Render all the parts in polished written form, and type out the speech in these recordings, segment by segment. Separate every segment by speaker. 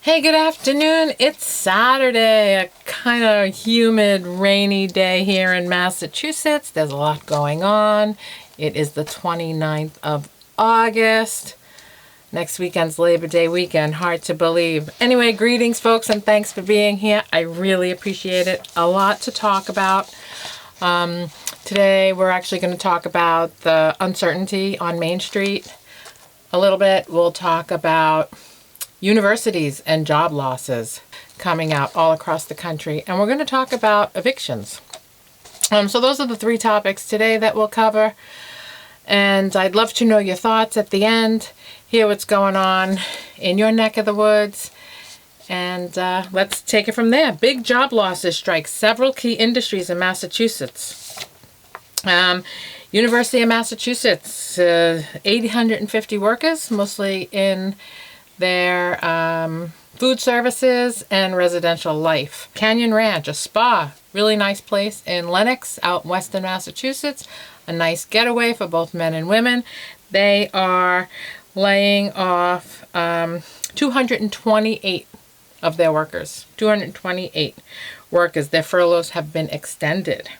Speaker 1: Hey, good afternoon. It's Saturday, a kind of humid, rainy day here in Massachusetts. There's a lot going on. It is the 29th of August. Next weekend's Labor Day weekend. Hard to believe. Anyway, greetings, folks, and thanks for being here. I really appreciate it. A lot to talk about. Today, we're actually going to talk about the uncertainty on Main Street a little bit. We'll talk about universities and job losses coming out all across the country. And we're going to talk about evictions. So those are the three topics today that we'll cover. And I'd love to know your thoughts at the end, hear what's going on in your neck of the woods. And let's take it from there. Big job losses strike several key industries in Massachusetts. University of Massachusetts, 850 workers, mostly in their food services and residential life. Canyon Ranch, a spa, really nice place in Lenox, out in western Massachusetts. A nice getaway for both men and women. They are laying off 228 of their workers. 228 workers. Their furloughs have been extended.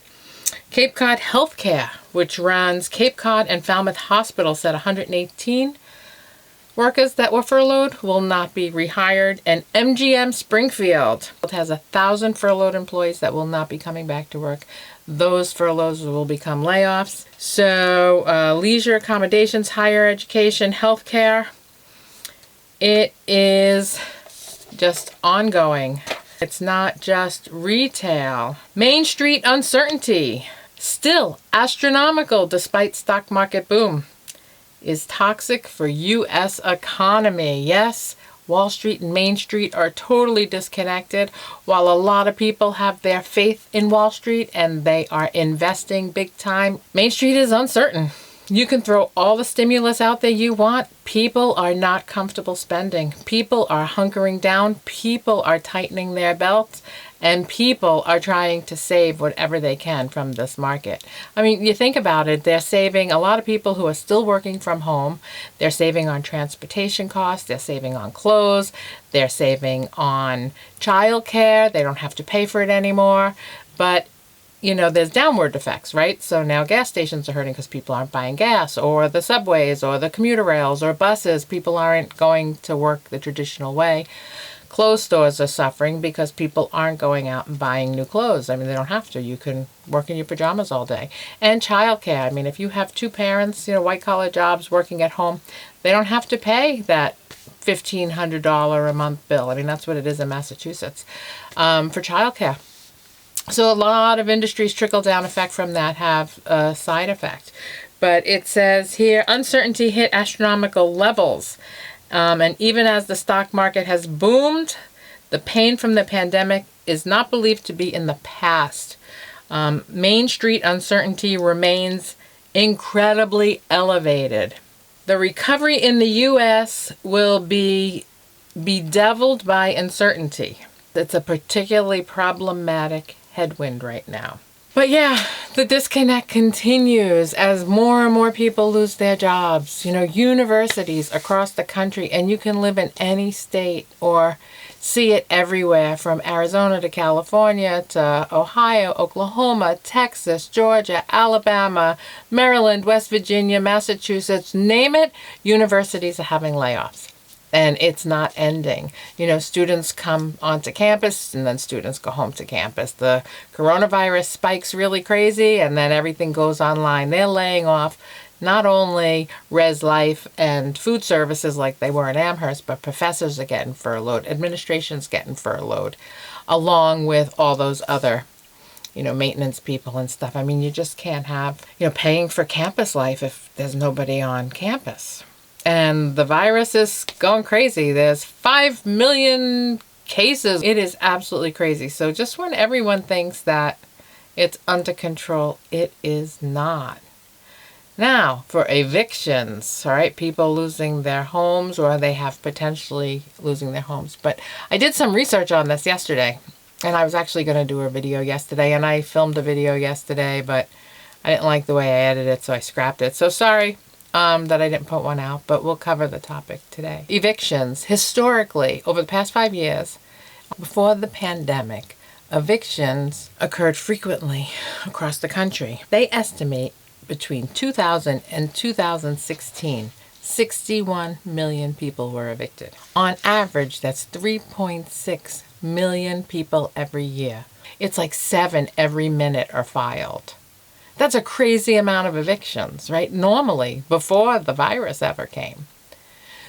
Speaker 1: Cape Cod Healthcare, which runs Cape Cod and Falmouth Hospital, said 118 workers that were furloughed will not be rehired. And MGM Springfield has 1,000 furloughed employees that will not be coming back to work. Those furloughs will become layoffs. So leisure accommodations, higher education, healthcare, it is just ongoing. It's not just retail. Main Street uncertainty, still astronomical despite stock market boom, is toxic for U.S. economy. Yes, Wall Street and Main Street are totally disconnected. While a lot of people have their faith in Wall Street and they are investing big time, Main Street is uncertain. You can throw all the stimulus out there you want. People are not comfortable spending. People are hunkering down. People are tightening their belts. And people are trying to save whatever they can from this market. I mean, you think about it, they're saving, a lot of people who are still working from home, they're saving on transportation costs, they're saving on clothes, they're saving on childcare, they don't have to pay for it anymore. But you know, there's downward effects, right? So now gas stations are hurting because people aren't buying gas, or the subways, or the commuter rails, or buses. People aren't going to work the traditional way. Clothes stores are suffering because people aren't going out and buying new clothes. I mean, they don't have to. You can work in your pajamas all day. And childcare. I mean, if you have two parents, you know, white-collar jobs working at home, they don't have to pay that $1,500 a month bill. I mean, that's what it is in Massachusetts for childcare. So a lot of industries trickle-down effect from that have a side effect. But it says here, uncertainty hit astronomical levels. And even as the stock market has boomed, the pain from the pandemic is not believed to be in the past. Main Street uncertainty remains incredibly elevated. The recovery in the U.S. will be bedeviled by uncertainty. It's a particularly problematic headwind right now. But yeah, the disconnect continues as more and more people lose their jobs. You know, universities across the country, and you can live in any state or see it everywhere from Arizona to California to Ohio, Oklahoma, Texas, Georgia, Alabama, Maryland, West Virginia, Massachusetts, name it, universities are having layoffs. And it's not ending. You know, students come onto campus and then students go home to campus. The coronavirus spikes really crazy and then everything goes online. They're laying off not only Res Life and food services like they were in Amherst, but professors are getting furloughed, administration's getting furloughed, along with all those other, you know, maintenance people and stuff. I mean, you just can't have, you know, paying for campus life if there's nobody on campus. And the virus is going crazy. There's 5 million cases. It is absolutely crazy. So just when everyone thinks that it's under control, it is not. Now, for evictions, all right, people losing their homes or they have potentially losing their homes. But I did some research on this yesterday, and I was actually going to do a video yesterday, and I filmed a video yesterday, but I didn't like the way I edited it, so I scrapped it. So sorry. that I didn't put one out, but we'll cover the topic today. Evictions. Historically, over the past 5 years, before the pandemic, evictions occurred frequently across the country. They estimate between 2000 and 2016, 61 million people were evicted. On average, that's 3.6 million people every year. It's like 7 every minute are filed. That's a crazy amount of evictions, right? Normally, before the virus ever came.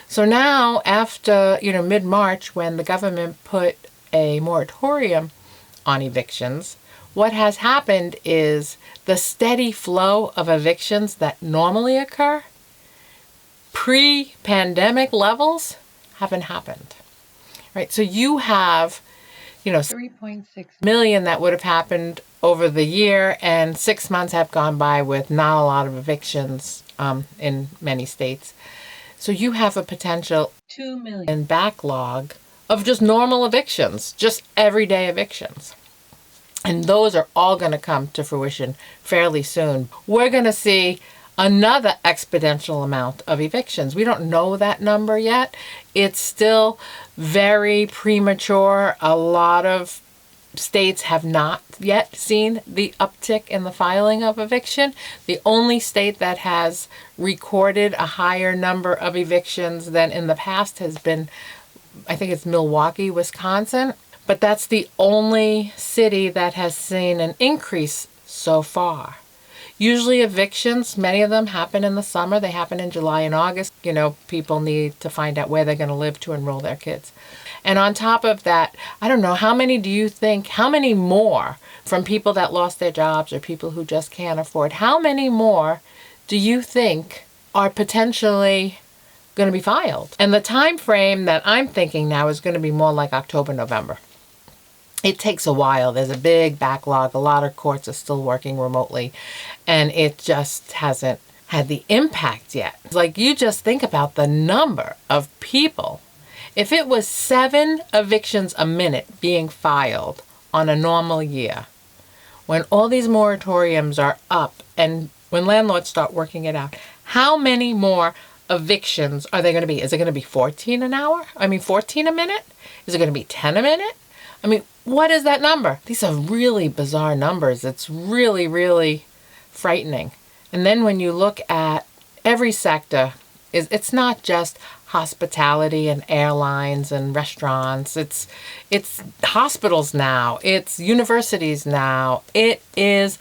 Speaker 1: So now, after, mid-March, when the government put a moratorium on evictions, what has happened is the steady flow of evictions that normally occur, pre-pandemic levels, haven't happened, right? So you have, 3.6 million that would have happened over the year, and 6 months have gone by with not a lot of evictions in many states. So you have a potential 2 million backlog of just normal evictions, just everyday evictions. And those are all going to come to fruition fairly soon. We're going to see another exponential amount of evictions. We don't know that number yet. It's still very premature. A lot of states have not yet seen the uptick in the filing of eviction. The only state that has recorded a higher number of evictions than in the past has been, I think it's Milwaukee, Wisconsin. But that's the only city that has seen an increase so far. Usually evictions, many of them happen in the summer. They happen in July and August. People need to find out where they're going to live to enroll their kids. And on top of that, I don't know, how many more from people that lost their jobs or people who just can't afford, how many more do you think are potentially going to be filed? And the time frame that I'm thinking now is going to be more like October, November. It takes a while. There's a big backlog. A lot of courts are still working remotely, and it just hasn't had the impact yet. Like, you just think about the number of people. If it was 7 evictions a minute being filed on a normal year, when all these moratoriums are up and when landlords start working it out, how many more evictions are there going to be? Is it going to be 14 an hour? 14 a minute? Is it going to be 10 a minute? What is that number? These are really bizarre numbers. It's really, really frightening. And then when you look at every sector, it's not just hospitality and airlines and restaurants. It's hospitals now. It's universities now. It is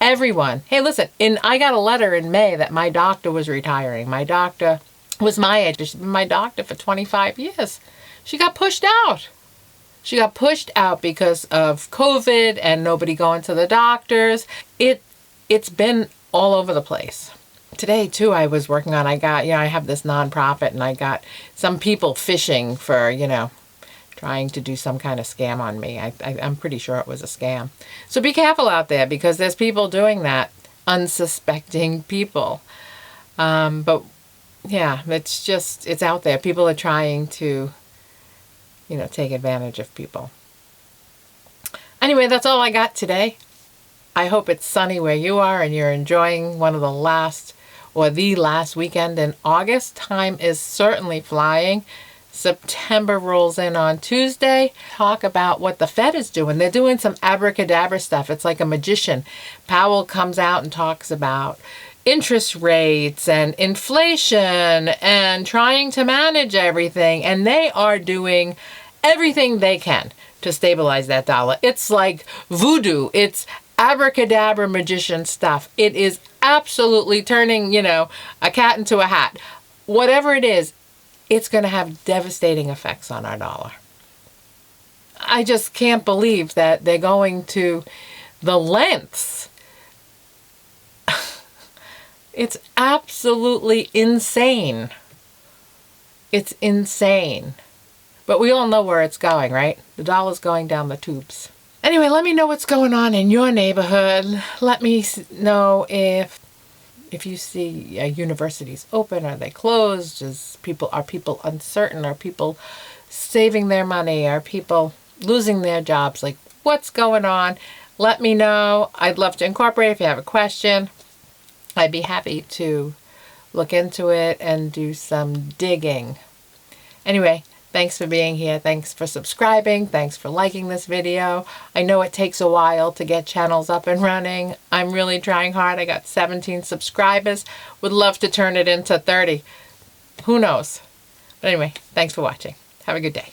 Speaker 1: everyone. Hey, listen, I got a letter in May that my doctor was retiring. My doctor was my age. She's been my doctor for 25 years. She got pushed out. She got pushed out because of COVID and nobody going to the doctors. It's been all over the place. Today, too, I was working on, I have this nonprofit, and I got some people fishing for, trying to do some kind of scam on me. I'm pretty sure it was a scam. So be careful out there, because there's people doing that, unsuspecting people. But yeah, it's out there. People are trying to take advantage of people. Anyway, that's all I got today. I hope it's sunny where you are and you're enjoying the last weekend in August. Time is certainly flying. September rolls in on Tuesday. Talk about what the Fed is doing. They're doing some abracadabra stuff. It's like a magician. Powell comes out and talks about interest rates and inflation and trying to manage everything. And they are doing everything they can to stabilize that dollar. It's like voodoo. It's abracadabra magician stuff. It is absolutely turning, a cat into a hat. Whatever it is, it's going to have devastating effects on our dollar. I just can't believe that they're going to the lengths. It's absolutely insane. It's insane. But we all know where it's going, right? The dollar's going down the tubes. Anyway, let me know what's going on in your neighborhood. Let me know if you see universities open. Are they closed? Are people uncertain? Are people saving their money? Are people losing their jobs? Like, what's going on? Let me know. I'd love to incorporate if you have a question. I'd be happy to look into it and do some digging. Anyway, thanks for being here. Thanks for subscribing. Thanks for liking this video. I know it takes a while to get channels up and running. I'm really trying hard. I got 17 subscribers. Would love to turn it into 30. Who knows? But anyway, thanks for watching. Have a good day.